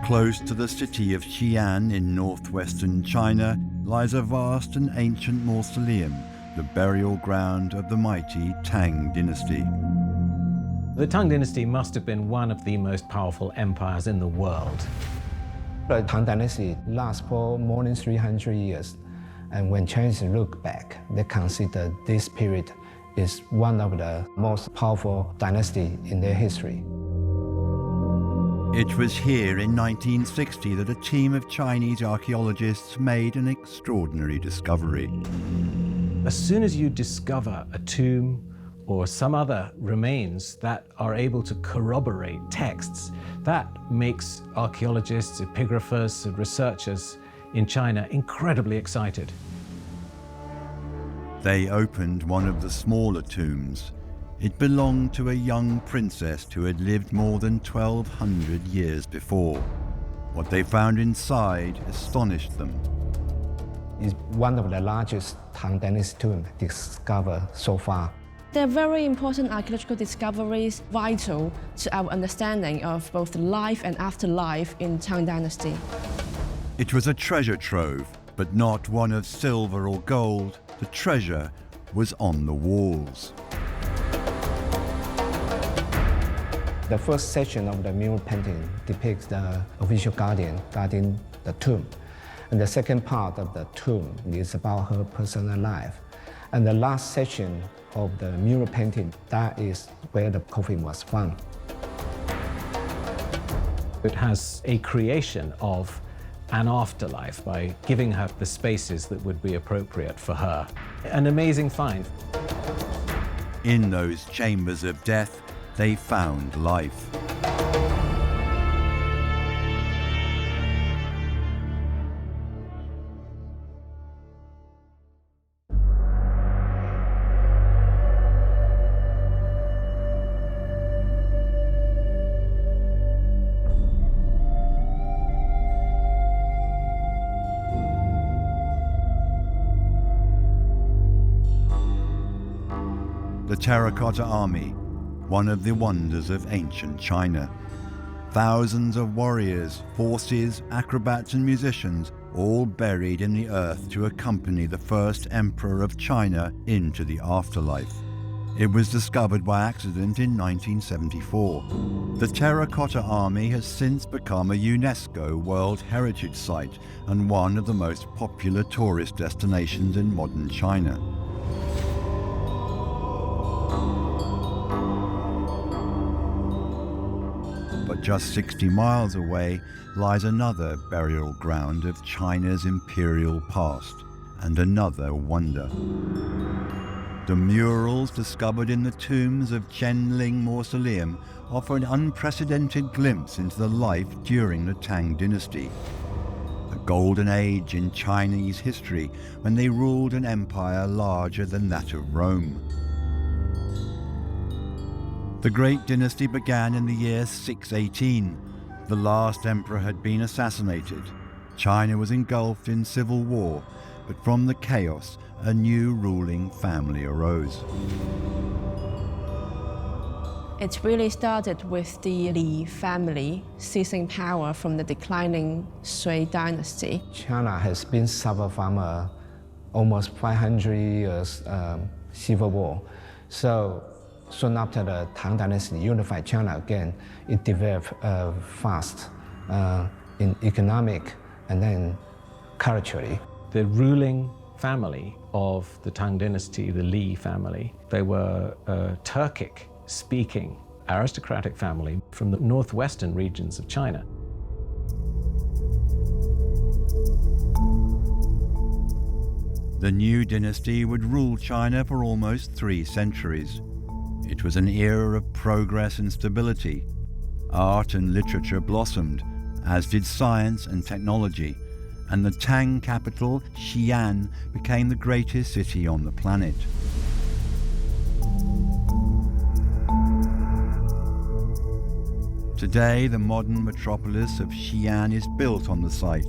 Close to the city of Xi'an in northwestern China lies a vast and ancient mausoleum, the burial ground of the mighty Tang Dynasty. The Tang Dynasty must have been one of the most powerful empires in the world. The Tang Dynasty lasts for more than 300 years, and when Chinese look back, they consider this period is one of the most powerful dynasties in their history. It was here in 1960 that a team of Chinese archaeologists made an extraordinary discovery. As soon as you discover a tomb or some other remains that are able to corroborate texts, that makes archaeologists, epigraphers, and researchers in China incredibly excited. They opened one of the smaller tombs. It belonged to a young princess who had lived more than 1,200 years before. What they found inside astonished them. It's one of the largest Tang Dynasty tombs discovered so far. They're very important archaeological discoveries, vital to our understanding of both life and afterlife in Tang Dynasty. It was a treasure trove, but not one of silver or gold. The treasure was on the walls. The first section of the mural painting depicts the official guardian guarding the tomb. And the second part of the tomb is about her personal life. And the last section of the mural painting, that is where the coffin was found. It has a creation of an afterlife by giving her the spaces that would be appropriate for her. An amazing find. In those chambers of death, they found life. The Terracotta Army, one of the wonders of ancient China. Thousands of warriors, forces, acrobats and musicians, all buried in the earth to accompany the first emperor of China into the afterlife. It was discovered by accident in 1974. The Terracotta Army has since become a UNESCO World Heritage Site and one of the most popular tourist destinations in modern China. But just 60 miles away lies another burial ground of China's imperial past, and another wonder. The murals discovered in the tombs of Qianling Mausoleum offer an unprecedented glimpse into the life during the Tang Dynasty, a golden age in Chinese history when they ruled an empire larger than that of Rome. The Great Dynasty began in the year 618. The last emperor had been assassinated. China was engulfed in civil war, but from the chaos, a new ruling family arose. It really started with the Li family seizing power from the declining Sui dynasty. China has been suffered from almost 500 years civil war. So soon after the Tang Dynasty unified China again, it developed fast in economic and then culturally. The ruling family of the Tang Dynasty, the Li family, they were a Turkic-speaking aristocratic family from the northwestern regions of China. The new dynasty would rule China for almost 3 centuries. It was an era of progress and stability. Art and literature blossomed, as did science and technology, and the Tang capital, Xi'an, became the greatest city on the planet. Today, the modern metropolis of Xi'an is built on the site.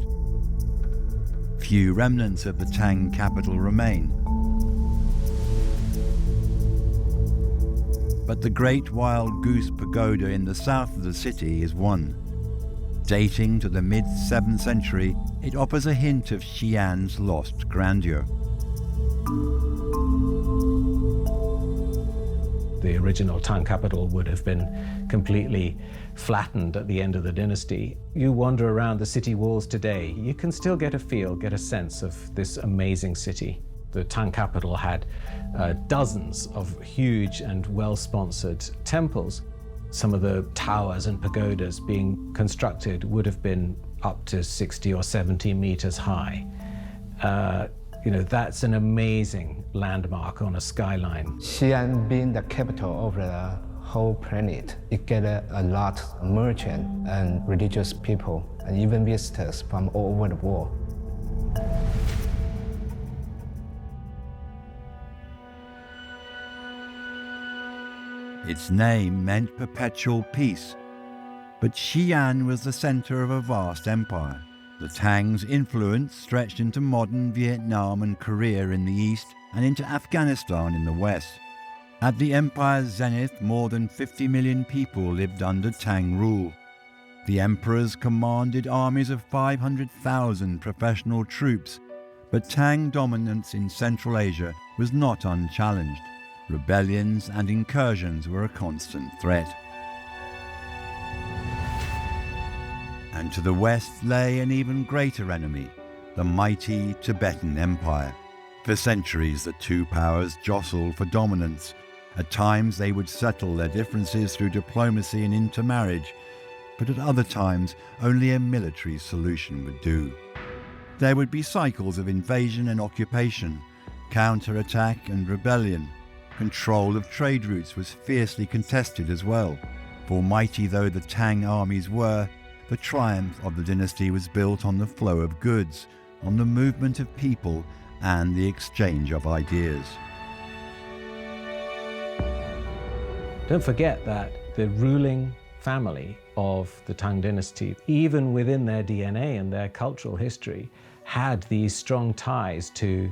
Few remnants of the Tang capital remain. But the Great Wild Goose Pagoda in the south of the city is one. Dating to the mid-7th century, it offers a hint of Xi'an's lost grandeur. The original Tang capital would have been completely flattened at the end of the dynasty. You wander around the city walls today, you can still get a sense of this amazing city. The Tang capital had dozens of huge and well-sponsored temples. Some of the towers and pagodas being constructed would have been up to 60 or 70 meters high. That's an amazing landmark on a skyline. Xi'an being the capital of the whole planet, it gathered a lot of merchants and religious people, and even visitors from all over the world. Its name meant perpetual peace, but Xi'an was the center of a vast empire. The Tang's influence stretched into modern Vietnam and Korea in the east and into Afghanistan in the west. At the empire's zenith, more than 50 million people lived under Tang rule. The emperors commanded armies of 500,000 professional troops, but Tang dominance in Central Asia was not unchallenged. Rebellions and incursions were a constant threat. And to the west lay an even greater enemy, the mighty Tibetan Empire. For centuries, the two powers jostled for dominance. At times, they would settle their differences through diplomacy and intermarriage, but at other times, only a military solution would do. There would be cycles of invasion and occupation, counterattack and rebellion. Control of trade routes was fiercely contested as well, for mighty though the Tang armies were, the triumph of the dynasty was built on the flow of goods, on the movement of people, and the exchange of ideas. Don't forget that the ruling family of the Tang Dynasty, even within their DNA and their cultural history, had these strong ties to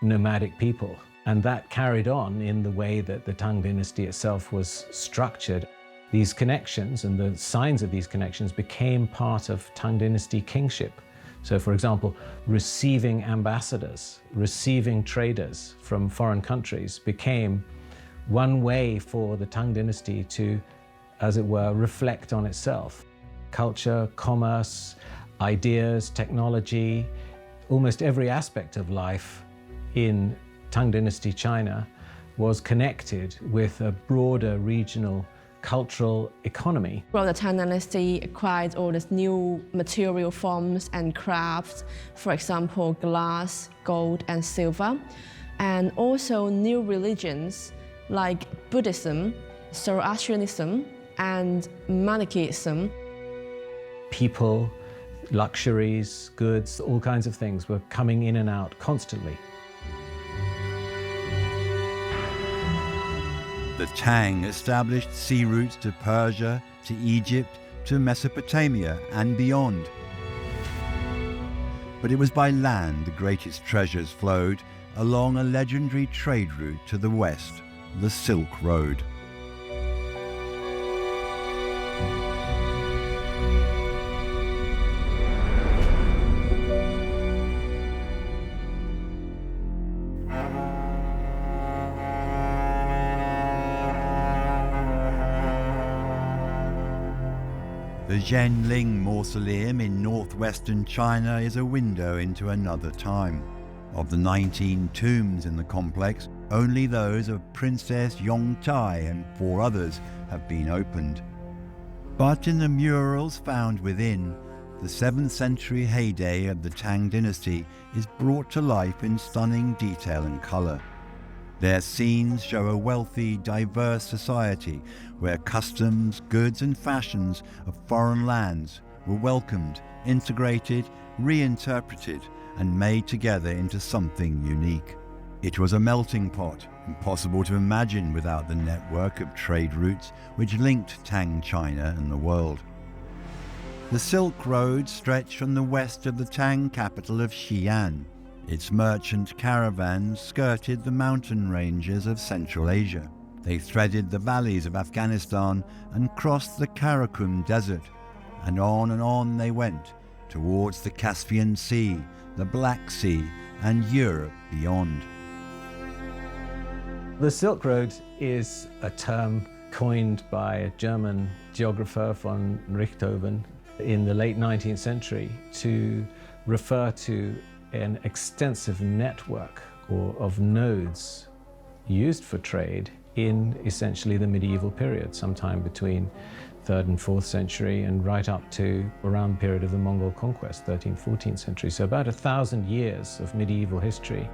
nomadic people. And that carried on in the way that the Tang Dynasty itself was structured. These connections and the signs of these connections became part of Tang Dynasty kingship. So, for example, receiving ambassadors, receiving traders from foreign countries became one way for the Tang Dynasty to, as it were, reflect on itself. Culture, commerce, ideas, technology, almost every aspect of life in Tang Dynasty China was connected with a broader regional cultural economy. Well, the Tang Dynasty acquired all these new material forms and crafts, for example, glass, gold, and silver, and also new religions like Buddhism, Zoroastrianism, and Manichaeism. People, luxuries, goods, all kinds of things were coming in and out constantly. The Tang established sea routes to Persia, to Egypt, to Mesopotamia and beyond. But it was by land the greatest treasures flowed, along a legendary trade route to the west, the Silk Road. The Zhenling Mausoleum in northwestern China is a window into another time. Of the 19 tombs in the complex, only those of Princess Yongtai and 4 others have been opened. But in the murals found within, the 7th century heyday of the Tang Dynasty is brought to life in stunning detail and colour. Their scenes show a wealthy, diverse society where customs, goods and fashions of foreign lands were welcomed, integrated, reinterpreted and made together into something unique. It was a melting pot, impossible to imagine without the network of trade routes which linked Tang China and the world. The Silk Road stretched from the west of the Tang capital of Xi'an. Its merchant caravans skirted the mountain ranges of Central Asia. They threaded the valleys of Afghanistan and crossed the Karakum Desert. and on they went, towards the Caspian Sea, the Black Sea, and Europe beyond. The Silk Road is a term coined by a German geographer von Richthofen in the late 19th century to refer to an extensive network of nodes used for trade in essentially the medieval period, sometime between 3rd and 4th century and right up to around the period of the Mongol conquest, 13th, 14th century. So about 1,000 years of medieval history.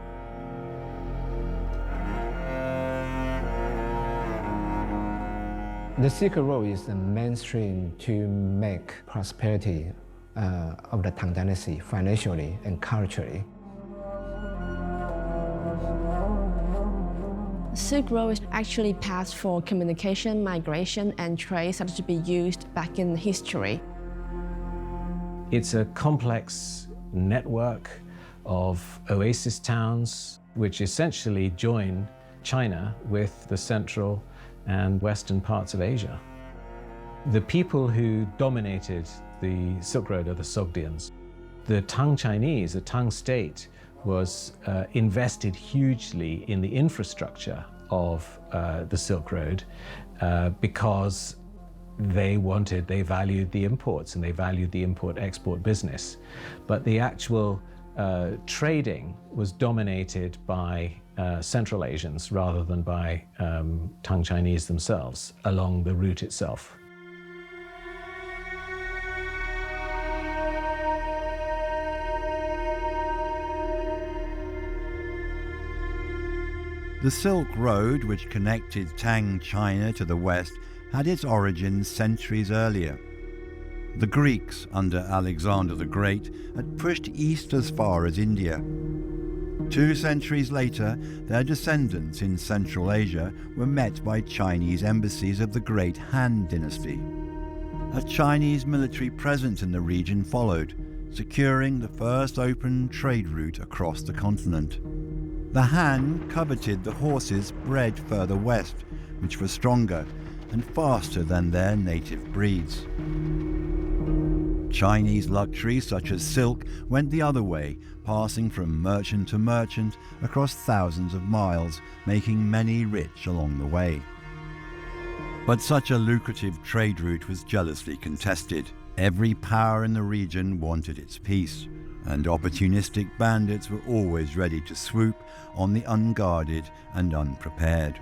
The Silk Road is the mainstream to make prosperity of the Tang Dynasty financially and culturally. Silk Road is actually passed for communication, migration, and trade started to be used back in history. It's a complex network of oasis towns which essentially join China with the central and western parts of Asia. The people who dominated the Silk Road are the Sogdians. The Tang Chinese, the Tang state, was invested hugely in the infrastructure of the Silk Road because they valued the imports and they valued the import-export business. But the actual trading was dominated by Central Asians rather than by Tang Chinese themselves along the route itself. The Silk Road, which connected Tang China to the west, had its origins centuries earlier. The Greeks, under Alexander the Great, had pushed east as far as India. 2 centuries later, their descendants in Central Asia were met by Chinese embassies of the great Han Dynasty. A Chinese military presence in the region followed, securing the first open trade route across the continent. The Han coveted the horses bred further west, which were stronger and faster than their native breeds. Chinese luxuries such as silk went the other way, passing from merchant to merchant across thousands of miles, making many rich along the way. But such a lucrative trade route was jealously contested. Every power in the region wanted its piece, and opportunistic bandits were always ready to swoop on the unguarded and unprepared.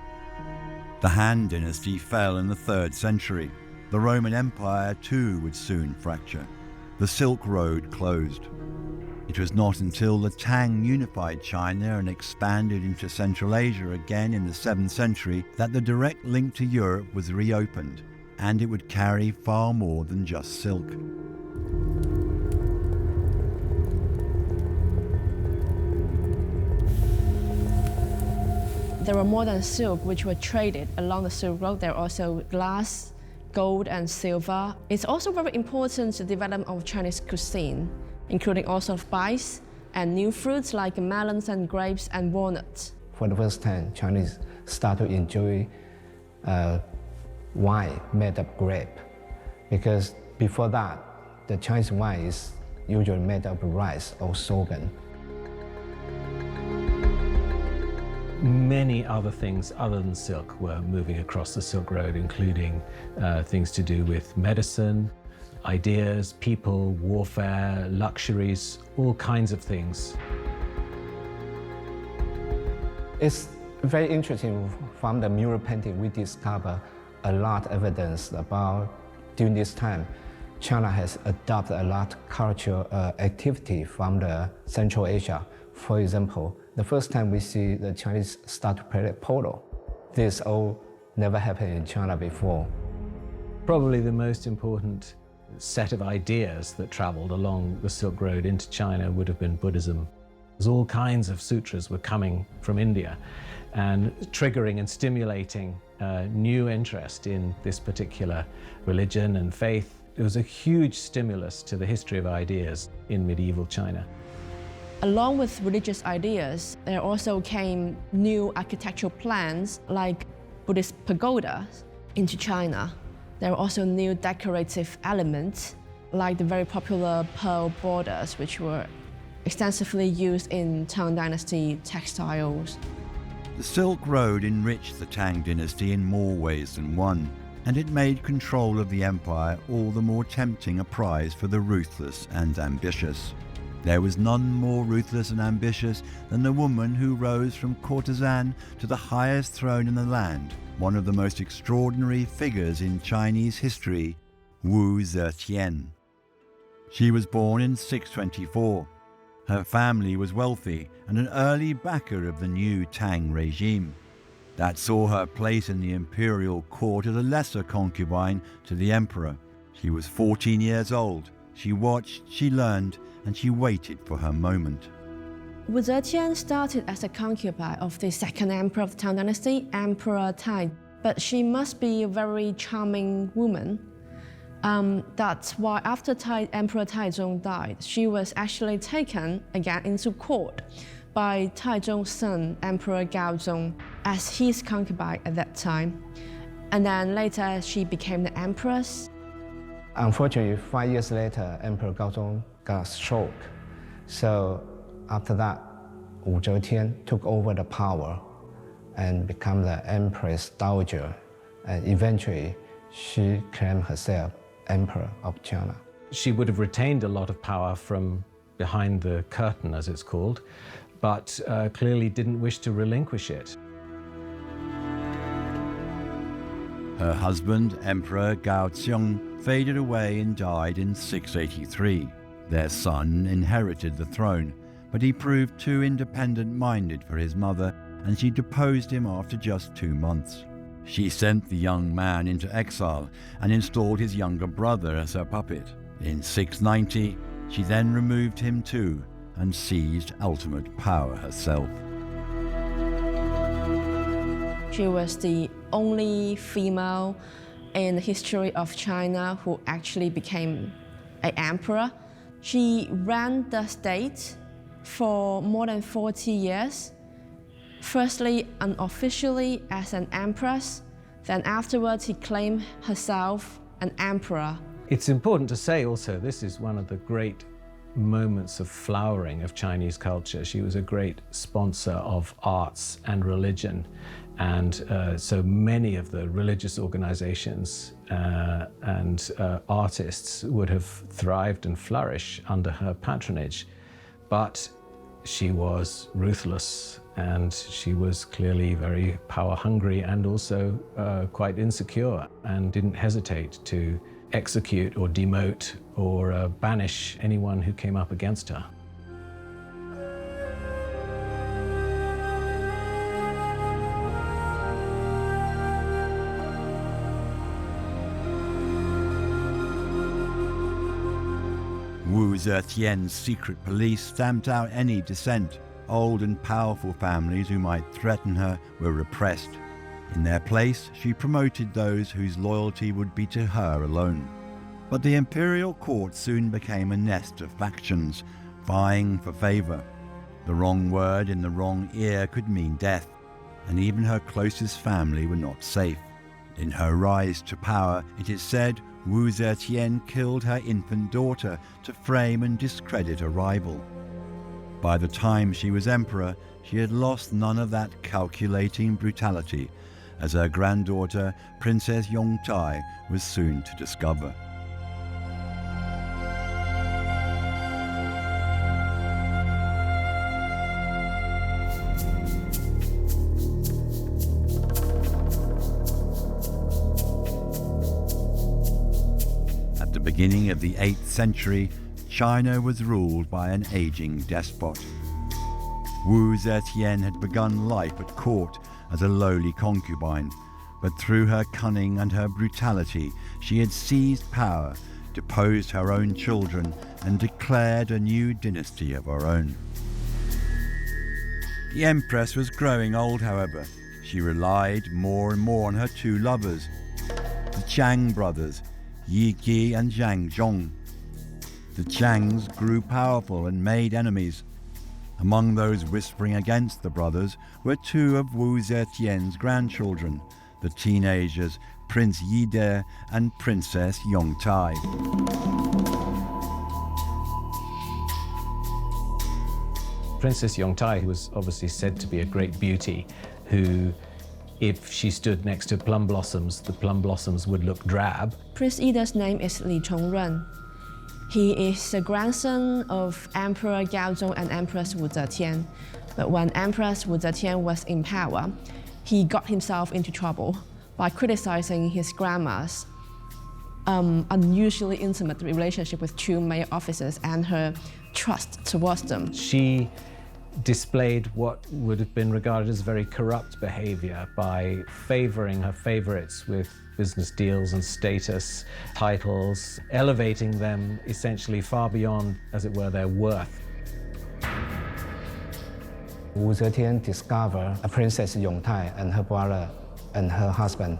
The Han Dynasty fell in the 3rd century. The Roman Empire too would soon fracture. The Silk Road closed. It was not until the Tang unified China and expanded into Central Asia again in the 7th century that the direct link to Europe was reopened, and it would carry far more than just silk. There were more than silk which were traded along the Silk Road. There were also glass, gold, and silver. It's also very important to the development of Chinese cuisine, including all sorts of spice and new fruits like melons and grapes and walnuts. For the first time, Chinese start to enjoy wine made of grape, because before that, the Chinese wine is usually made of rice or sorghum. Many other things other than silk were moving across the Silk Road, including things to do with medicine, ideas, people, warfare, luxuries, all kinds of things. It's very interesting. From the mural painting, we discover a lot of evidence about during this time, China has adopted a lot of cultural activity from the Central Asia. For example, the first time we see the Chinese start to play polo. This all never happened in China before. Probably the most important set of ideas that traveled along the Silk Road into China would have been Buddhism. All kinds of sutras were coming from India and triggering and stimulating new interest in this particular religion and faith. It was a huge stimulus to the history of ideas in medieval China. Along with religious ideas, there also came new architectural plans like Buddhist pagodas into China. There were also new decorative elements like the very popular pearl borders, which were extensively used in Tang Dynasty textiles. The Silk Road enriched the Tang Dynasty in more ways than one, and it made control of the empire all the more tempting a prize for the ruthless and ambitious. There was none more ruthless and ambitious than the woman who rose from courtesan to the highest throne in the land, one of the most extraordinary figures in Chinese history, Wu Zetian. She was born in 624. Her family was wealthy and an early backer of the new Tang regime. That saw her place in the imperial court as a lesser concubine to the emperor. She was 14 years old. She watched, she learned, and she waited for her moment. Wu Zetian started as a concubine of the second emperor of the Tang Dynasty, Emperor Tai. But she must be a very charming woman. That's why after Emperor Taizong died, she was actually taken again into court by Taizong's son, Emperor Gaozong, as his concubine at that time. And then later she became the empress. Unfortunately, 5 years later, Emperor Gaozong got stroke. So after that, Wu Zetian took over the power and became the Empress Dowager. And eventually, she claimed herself Emperor of China. She would have retained a lot of power from behind the curtain, as it's called, but clearly didn't wish to relinquish it. Her husband, Emperor Gaoxiong, faded away and died in 683. Their son inherited the throne, but he proved too independent-minded for his mother, and she deposed him after just 2 months. She sent the young man into exile and installed his younger brother as her puppet. In 690, she then removed him too and seized ultimate power herself. She was the only female in the history of China who actually became an emperor. She ran the state for more than 40 years. Firstly, unofficially as an empress, then afterwards he claimed herself an emperor. It's important to say also, this is one of the great moments of flowering of Chinese culture. She was a great sponsor of arts and religion. And so many of the religious organizations and artists would have thrived and flourished under her patronage. But she was ruthless, and she was clearly very power hungry and also quite insecure, and didn't hesitate to execute or demote or banish anyone who came up against her. Wu Zetian's secret police stamped out any dissent. Old and powerful families who might threaten her were repressed. In their place, she promoted those whose loyalty would be to her alone. But the imperial court soon became a nest of factions, vying for favor. The wrong word in the wrong ear could mean death, and even her closest family were not safe. In her rise to power, it is said, Wu Zetian killed her infant daughter to frame and discredit a rival. By the time she was emperor, she had lost none of that calculating brutality, as her granddaughter, Princess Yongtai, was soon to discover. At the beginning of the 8th century, China was ruled by an aging despot. Wu Zetian had begun life at court as a lowly concubine, but through her cunning and her brutality, she had seized power, deposed her own children, and declared a new dynasty of her own. The empress was growing old, however. She relied more and more on her 2 lovers, the Chang brothers, Yi Ji and Zhang Zhong. The Changs grew powerful and made enemies. Among those whispering against the brothers were 2 of Wu Zetian's grandchildren, the teenagers Prince Yi De and Princess Yongtai. Princess Yongtai, who was obviously said to be a great beauty, who, if she stood next to plum blossoms, the plum blossoms would look drab. Prince Yida's name is Li Chongren. He is the grandson of Emperor Gaozong and Empress Wu Zetian. But when Empress Wu Zetian was in power, he got himself into trouble by criticizing his grandma's unusually intimate relationship with two male officers and her trust towards them. She displayed what would have been regarded as very corrupt behavior by favoring her favorites with business deals and status, titles, elevating them essentially far beyond, as it were, their worth. Wu Zetian discovered Princess Yongtai and her brother and her husband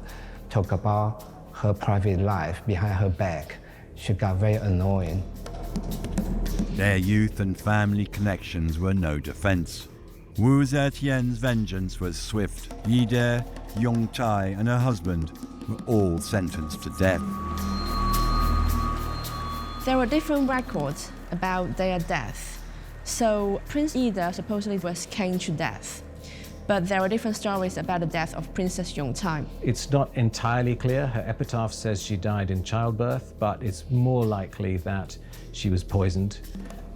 talk about her private life behind her back. She got very annoying. Their youth and family connections were no defense. Wu Zetian's vengeance was swift. Yide, Yongtai, and her husband were all sentenced to death. There were different records about their death. So Prince Yide supposedly was caned to death. But there are different stories about the death of Princess Yongtai. It's not entirely clear. Her epitaph says she died in childbirth, but it's more likely that she was poisoned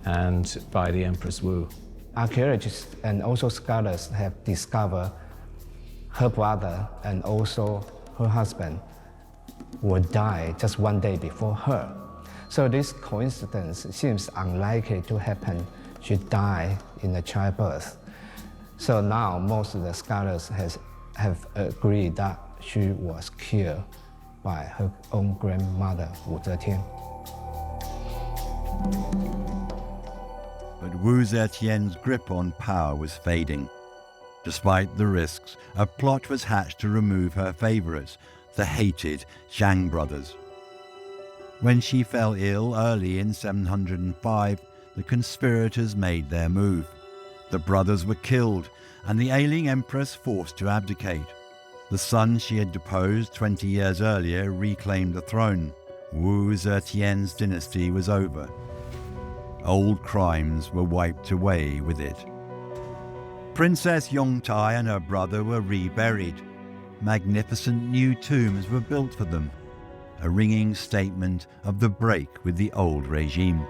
and by the Empress Wu. Archaeologists and also scholars have discovered her brother and also her husband would die just one day before her. So this coincidence seems unlikely to happen. She died in a childbirth. So now most of the scholars have agreed that she was killed by her own grandmother, Wu Zetian. But Wu Zetian's grip on power was fading. Despite the risks, a plot was hatched to remove her favorites, the hated Xi'an brothers. When she fell ill early in 705, the conspirators made their move. The brothers were killed, and the ailing empress forced to abdicate. The son she had deposed 20 years earlier reclaimed the throne. Wu Zetian's dynasty was over. Old crimes were wiped away with it. Princess Yongtai and her brother were reburied. Magnificent new tombs were built for them, a ringing statement of the break with the old regime.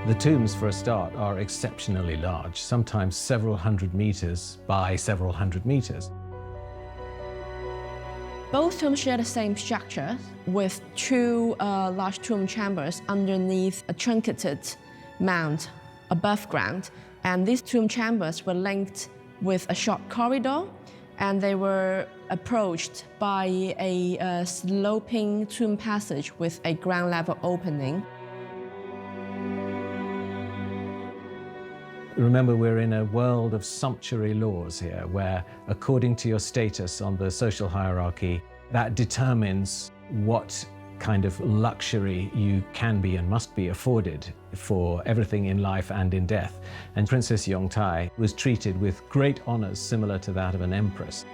The tombs, for a start, are exceptionally large, sometimes several hundred meters by several hundred meters. Both tombs share the same structure, with two large tomb chambers underneath a truncated mound above ground. And these tomb chambers were linked with a short corridor, and they were approached by a sloping tomb passage with a ground level opening. Remember, we're in a world of sumptuary laws here, where according to your status on the social hierarchy, that determines what kind of luxury you can be and must be afforded for everything in life and in death. And Princess Yongtai was treated with great honors similar to that of an empress.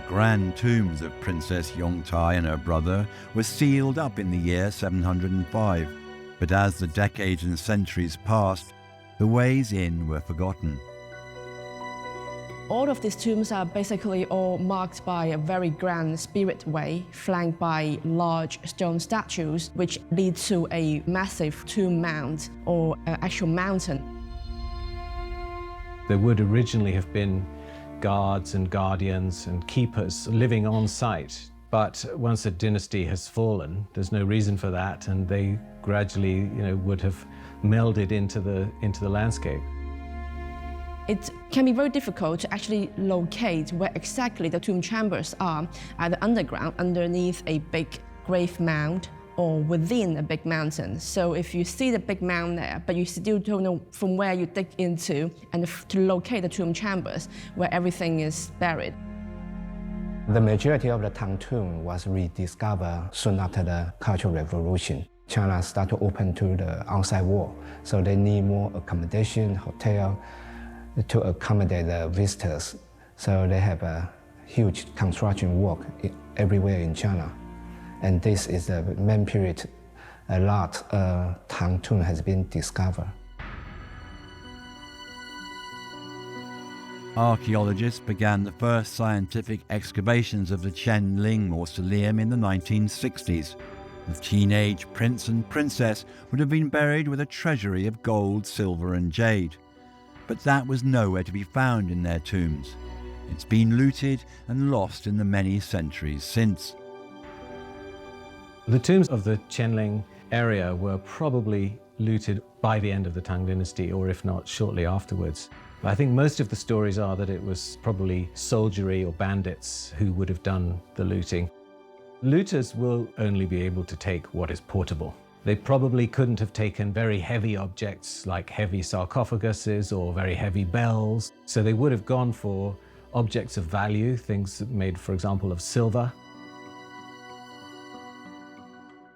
Grand tombs of Princess Yongtai and her brother were sealed up in the year 705, but as the decades and centuries passed, the ways in were forgotten. All of these tombs are basically all marked by a very grand spirit way, flanked by large stone statues, which lead to a massive tomb mound or actual mountain. There would originally have been guards and guardians and keepers living on site. But once a dynasty has fallen, there's no reason for that, and they gradually, would have melded into the landscape. It can be very difficult to actually locate where exactly the tomb chambers are, either underground, underneath a big grave mound, or within a big mountain. So if you see the big mound there, but you still don't know from where you dig into and to locate the tomb chambers where everything is buried. The majority of the Tang tomb was rediscovered soon after the Cultural Revolution. China start to open to the outside world. So they need more accommodation, hotel to accommodate the visitors. So they have a huge construction work everywhere in China. And this is the main period a lot Tang tomb has been discovered. Archaeologists began the first scientific excavations of the Qianling mausoleum in the 1960s. The teenage prince and princess would have been buried with a treasury of gold, silver and jade. But that was nowhere to be found in their tombs. It's been looted and lost in the many centuries since. The tombs of the Qianling area were probably looted by the end of the Tang Dynasty, or if not, shortly afterwards. But I think most of the stories are that it was probably soldiery or bandits who would have done the looting. Looters will only be able to take what is portable. They probably couldn't have taken very heavy objects like heavy sarcophaguses or very heavy bells, so they would have gone for objects of value, things made, for example, of silver.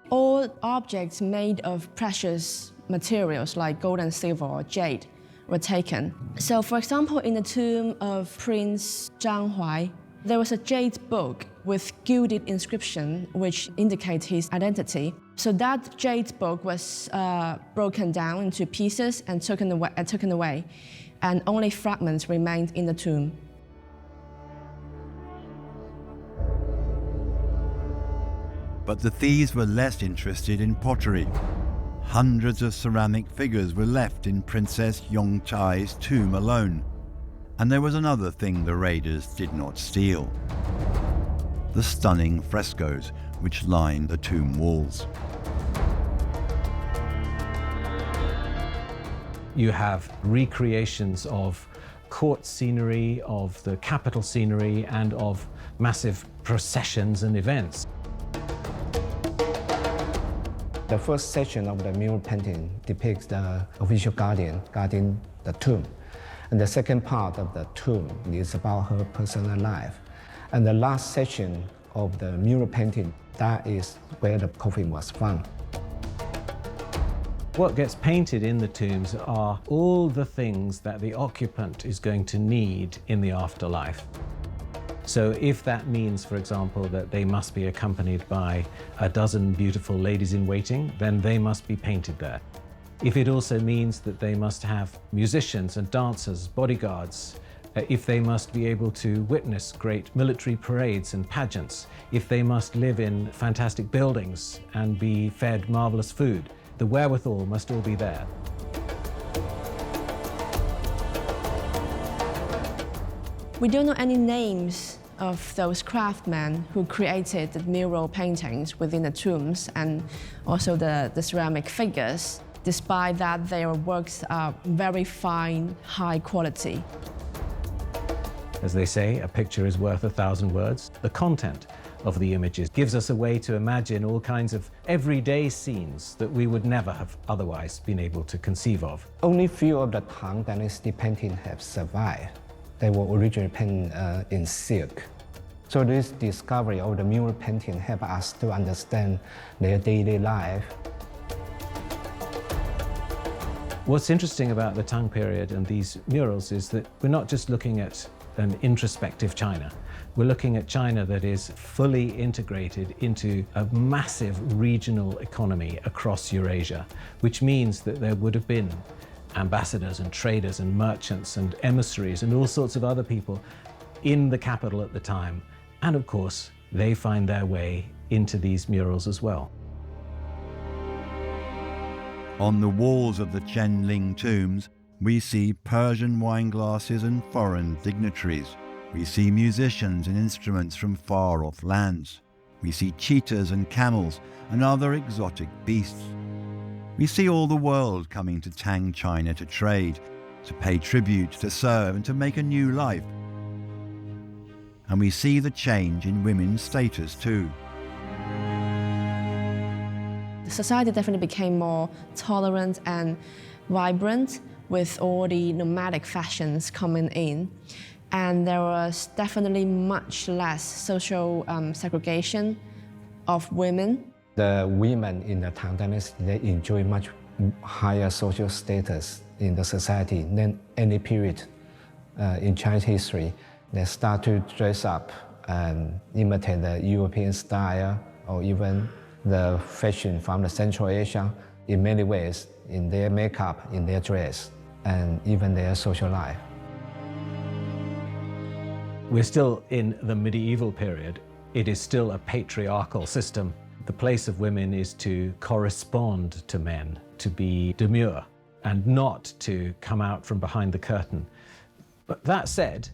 All objects made of precious materials like gold and silver or jade were taken. So, for example, in the tomb of Prince Zhang Huai, there was a jade book with gilded inscription which indicate his identity. So that jade book was broken down into pieces and taken away, and only fragments remained in the tomb. But the thieves were less interested in pottery. Hundreds of ceramic figures were left in Princess Yongchai's tomb alone. And there was another thing the raiders did not steal: the stunning frescoes which lined the tomb walls. You have recreations of court scenery, of the capital scenery, and of massive processions and events. The first section of the mural painting depicts the official guardian guarding the tomb. And the second part of the tomb is about her personal life. And the last section of the mural painting, that is where the coffin was found. What gets painted in the tombs are all the things that the occupant is going to need in the afterlife. So if that means, for example, that they must be accompanied by a dozen beautiful ladies in waiting, then they must be painted there. If it also means that they must have musicians and dancers, bodyguards, if they must be able to witness great military parades and pageants, if they must live in fantastic buildings and be fed marvelous food, the wherewithal must all be there. We don't know any names of those craftsmen who created the mural paintings within the tombs and also the ceramic figures. Despite that, their works are very fine, high quality. As they say, a picture is worth 1,000 words. The content of the images gives us a way to imagine all kinds of everyday scenes that we would never have otherwise been able to conceive of. Only few of the Tang Dynasty paintings have survived. They were originally painted in silk. So this discovery of the mural painting helped us to understand their daily life. What's interesting about the Tang period and these murals is that we're not just looking at an introspective China. We're looking at China that is fully integrated into a massive regional economy across Eurasia, which means that there would have been ambassadors and traders and merchants and emissaries and all sorts of other people in the capital at the time. And of course, they find their way into these murals as well. On the walls of the Qianling tombs, we see Persian wine glasses and foreign dignitaries. We see musicians and instruments from far-off lands. We see cheetahs and camels and other exotic beasts. We see all the world coming to Tang China to trade, to pay tribute, to serve, and to make a new life. And we see the change in women's status too. The society definitely became more tolerant and vibrant with all the nomadic fashions coming in. And there was definitely much less social segregation of women. The women in the Tang Dynasty, they enjoy much higher social status in the society than any period in Chinese history. They start to dress up and imitate the European style or even the fashion from the Central Asia in many ways, in their makeup, in their dress, and even their social life. We're still in the medieval period. It is still a patriarchal system. The place of women is to correspond to men, to be demure, and not to come out from behind the curtain. But that said,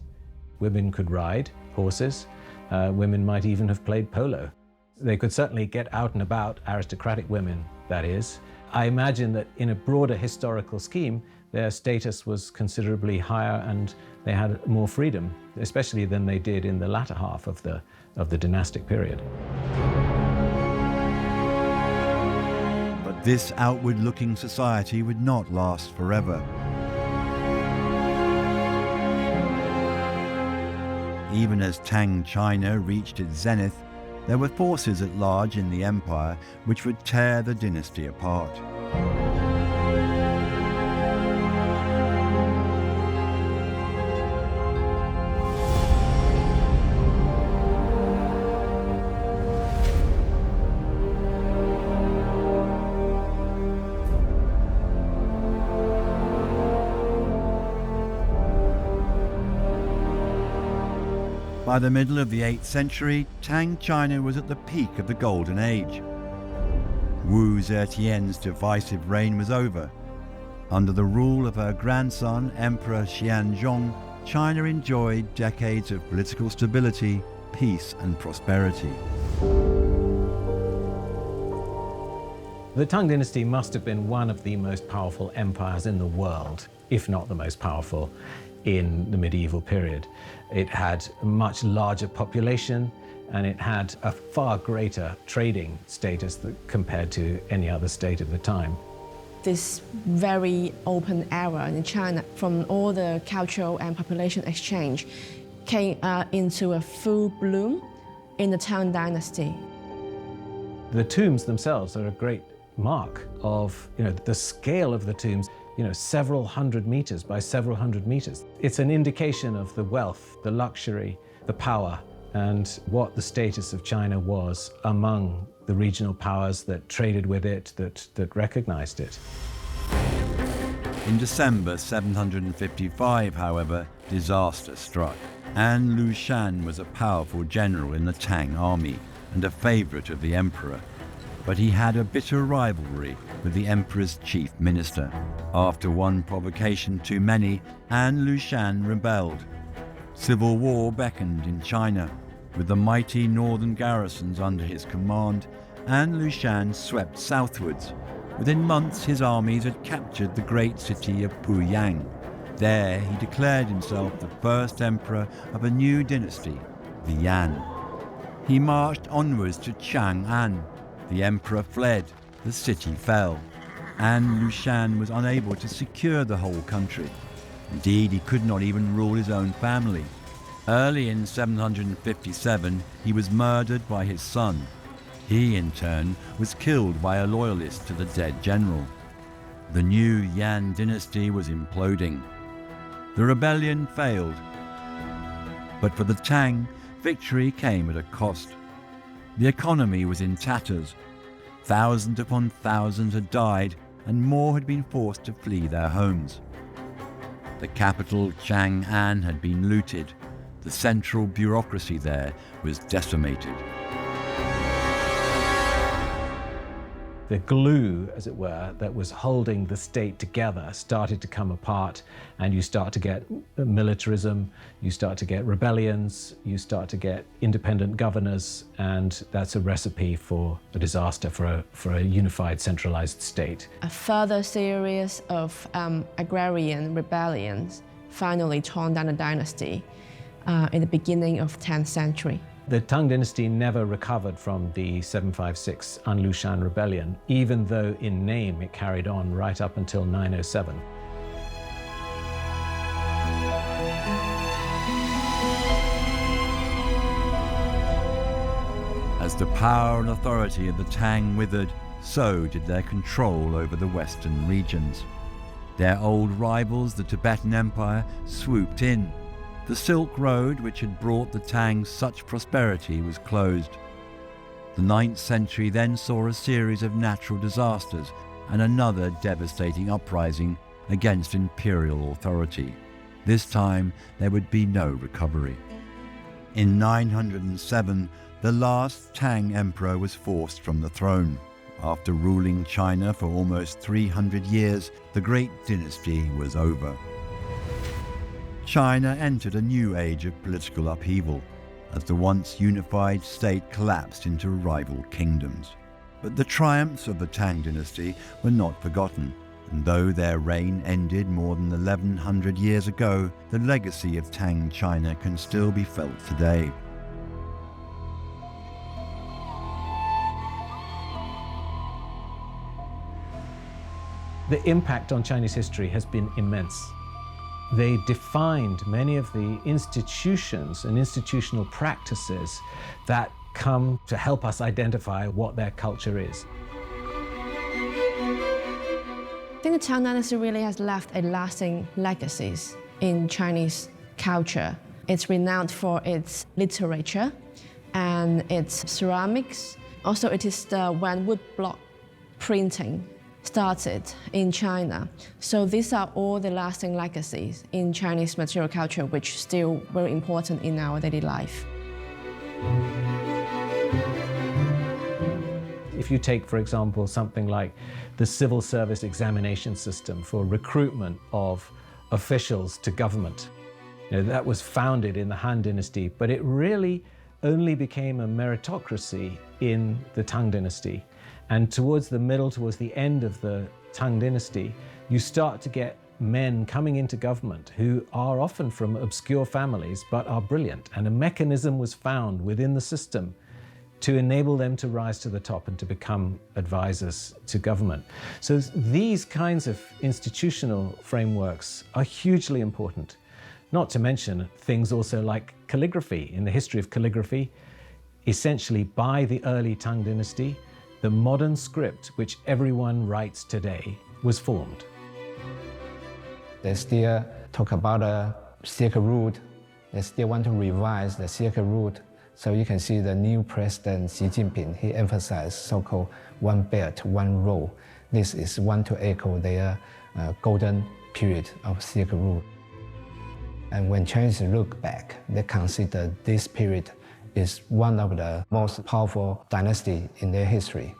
women could ride horses. Women might even have played polo. They could certainly get out and about, aristocratic women, that is. I imagine that in a broader historical scheme, their status was considerably higher and they had more freedom, especially than they did in the latter half of the dynastic period. But this outward-looking society would not last forever. Even as Tang China reached its zenith, there were forces at large in the empire which would tear the dynasty apart. By the middle of the 8th century, Tang China was at the peak of the Golden Age. Wu Zetian's divisive reign was over. Under the rule of her grandson, Emperor Xi'an, China enjoyed decades of political stability, peace and prosperity. The Tang Dynasty must have been one of the most powerful empires in the world, if not the most powerful, in the medieval period. It had a much larger population and it had a far greater trading status compared to any other state of the time. This very open era in China, from all the cultural and population exchange, came into a full bloom in the Tang Dynasty. The tombs themselves are a great mark of the scale of the tombs. Several hundred meters by several hundred meters. It's an indication of the wealth, the luxury, the power, and what the status of China was among the regional powers that traded with it, that recognized it. In December 755, however, disaster struck. An Lushan was a powerful general in the Tang army and a favorite of the emperor. But he had a bitter rivalry with the emperor's chief minister. After one provocation too many, An Lushan rebelled. Civil war beckoned in China. With the mighty northern garrisons under his command, An Lushan swept southwards. Within months, his armies had captured the great city of Puyang. There, he declared himself the first emperor of a new dynasty, the Yan. He marched onwards to Chang'an. The emperor fled, the city fell. An Lushan was unable to secure the whole country. Indeed, he could not even rule his own family. Early in 757, he was murdered by his son. He, in turn, was killed by a loyalist to the dead general. The new Yan dynasty was imploding. The rebellion failed. But for the Tang, victory came at a cost. The economy was in tatters. Thousands upon thousands had died, and more had been forced to flee their homes. The capital, Chang'an, had been looted. The central bureaucracy there was decimated. The glue, as it were, that was holding the state together started to come apart, and you start to get militarism, you start to get rebellions, you start to get independent governors, and that's a recipe for a disaster for a unified, centralized state. A further series of agrarian rebellions finally torn down the dynasty in the beginning of 10th century. The Tang Dynasty never recovered from the 756 An Lushan rebellion, even though in name it carried on right up until 907. As As the power and authority of the Tang withered, so did their control over the western regions. Their old rivals, the Tibetan Empire, swooped in. The Silk Road, which had brought the Tang such prosperity, was closed. The 9th century then saw a series of natural disasters and another devastating uprising against imperial authority. This time, there would be no recovery. In 907, the last Tang emperor was forced from the throne. After ruling China for almost 300 years, the Great Dynasty was over. China entered a new age of political upheaval, as the once unified state collapsed into rival kingdoms. But the triumphs of the Tang Dynasty were not forgotten, and though their reign ended more than 1100 years ago, the legacy of Tang China can still be felt today. The impact on Chinese history has been immense. They defined many of the institutions and institutional practices that come to help us identify what their culture is. I think the Tang Dynasty really has left a lasting legacy in Chinese culture. It's renowned for its literature and its ceramics. Also, it is when woodblock printing started in China. So these are all the lasting legacies in Chinese material culture, which are still very important in our daily life. If you take, for example, something like the civil service examination system for recruitment of officials to government, that was founded in the Han Dynasty, but it really only became a meritocracy in the Tang Dynasty. And towards the end of the Tang Dynasty, you start to get men coming into government who are often from obscure families but are brilliant. And a mechanism was found within the system to enable them to rise to the top and to become advisors to government. So these kinds of institutional frameworks are hugely important. Not to mention things also like calligraphy. In the history of calligraphy, essentially by the early Tang Dynasty, the modern script, which everyone writes today, was formed. They still talk about the Silk Route. They still want to revise the Silk Route. So you can see the new president, Xi Jinping, he emphasized so-called one belt, one road. This is one to echo their golden period of Silk Route. And when Chinese look back, they consider this period is one of the most powerful dynasty in their history.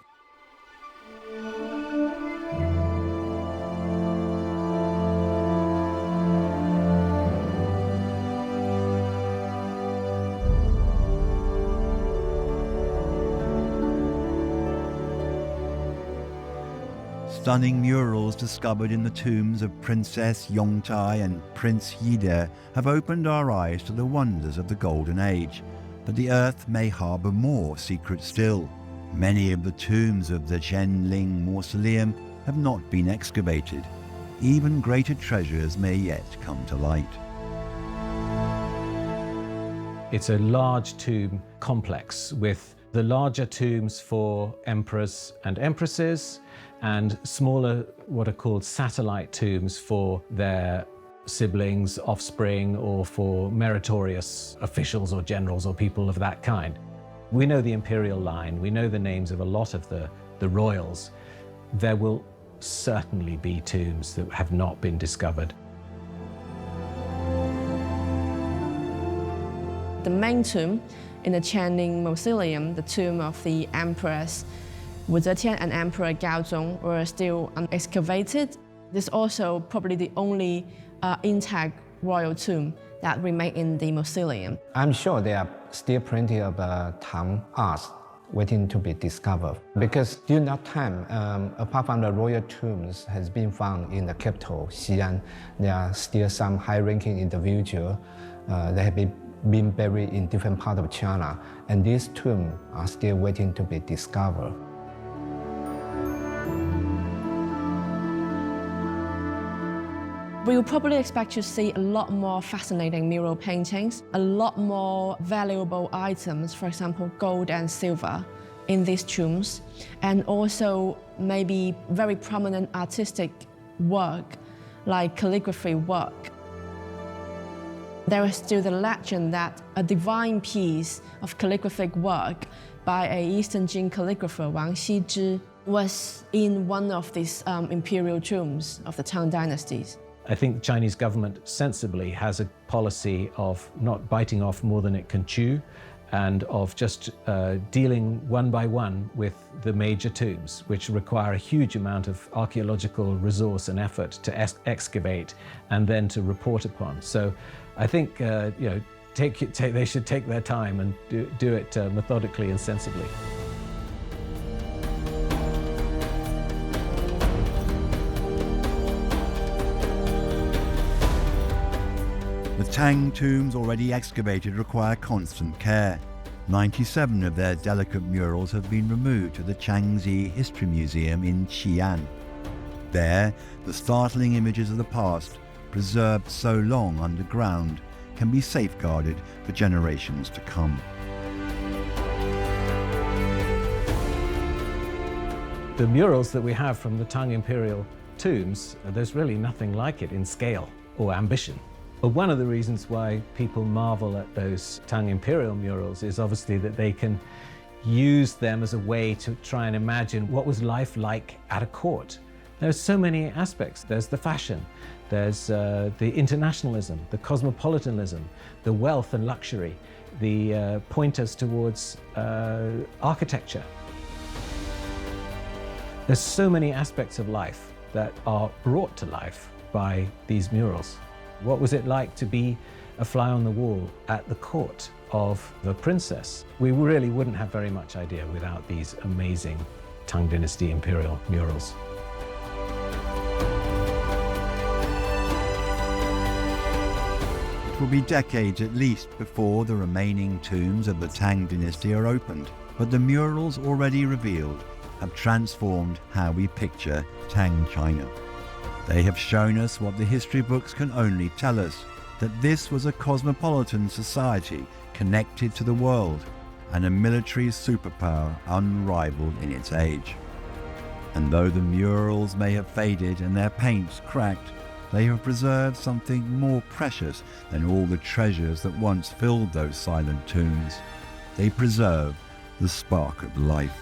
Stunning murals discovered in the tombs of Princess Yongtai and Prince Yide have opened our eyes to the wonders of the Golden Age. But the earth may harbour more secrets still. Many of the tombs of the Zhenling mausoleum have not been excavated. Even greater treasures may yet come to light. It's a large tomb complex with the larger tombs for emperors and empresses and smaller, what are called satellite tombs for their siblings, offspring, or for meritorious officials or generals or people of that kind. We know the imperial line, we know the names of a lot of the royals. There will certainly be tombs that have not been discovered. The main tomb in the Zetian mausoleum, the tomb of the emperors Zetian and Emperor Gaozong, were still excavated. This is also probably the only intact royal tomb that remain in the mausoleum. I'm sure there are still plenty of Tang arts waiting to be discovered. Because during that time, apart from the royal tombs has been found in the capital, Xi'an, there are still some high-ranking individuals that have been buried in different parts of China, and these tombs are still waiting to be discovered. We will probably expect to see a lot more fascinating mural paintings, a lot more valuable items, for example, gold and silver, in these tombs, and also maybe very prominent artistic work, like calligraphy work. There is still the legend that a divine piece of calligraphic work by an Eastern Jin calligrapher, Wang Xizhi, was in one of these imperial tombs of the Tang Dynasties. I think the Chinese government sensibly has a policy of not biting off more than it can chew, and of just dealing one by one with the major tombs, which require a huge amount of archaeological resource and effort to excavate and then to report upon. So I think they should take their time and do it methodically and sensibly. The Tang tombs already excavated require constant care. 97 of their delicate murals have been removed to the Changxi History Museum in Xi'an. There, the startling images of the past, preserved so long underground, can be safeguarded for generations to come. The murals that we have from the Tang imperial tombs, there's really nothing like it in scale or ambition. But one of the reasons why people marvel at those Tang imperial murals is obviously that they can use them as a way to try and imagine what was life like at a court. There's so many aspects. There's the fashion, there's the internationalism, the cosmopolitanism, the wealth and luxury, the pointers towards architecture. There's so many aspects of life that are brought to life by these murals. What was it like to be a fly on the wall at the court of the princess? We really wouldn't have very much idea without these amazing Tang Dynasty imperial murals. It will be decades at least before the remaining tombs of the Tang Dynasty are opened, but the murals already revealed have transformed how we picture Tang China. They have shown us what the history books can only tell us, that this was a cosmopolitan society connected to the world and a military superpower unrivaled in its age. And though the murals may have faded and their paints cracked, they have preserved something more precious than all the treasures that once filled those silent tombs. They preserve the spark of life.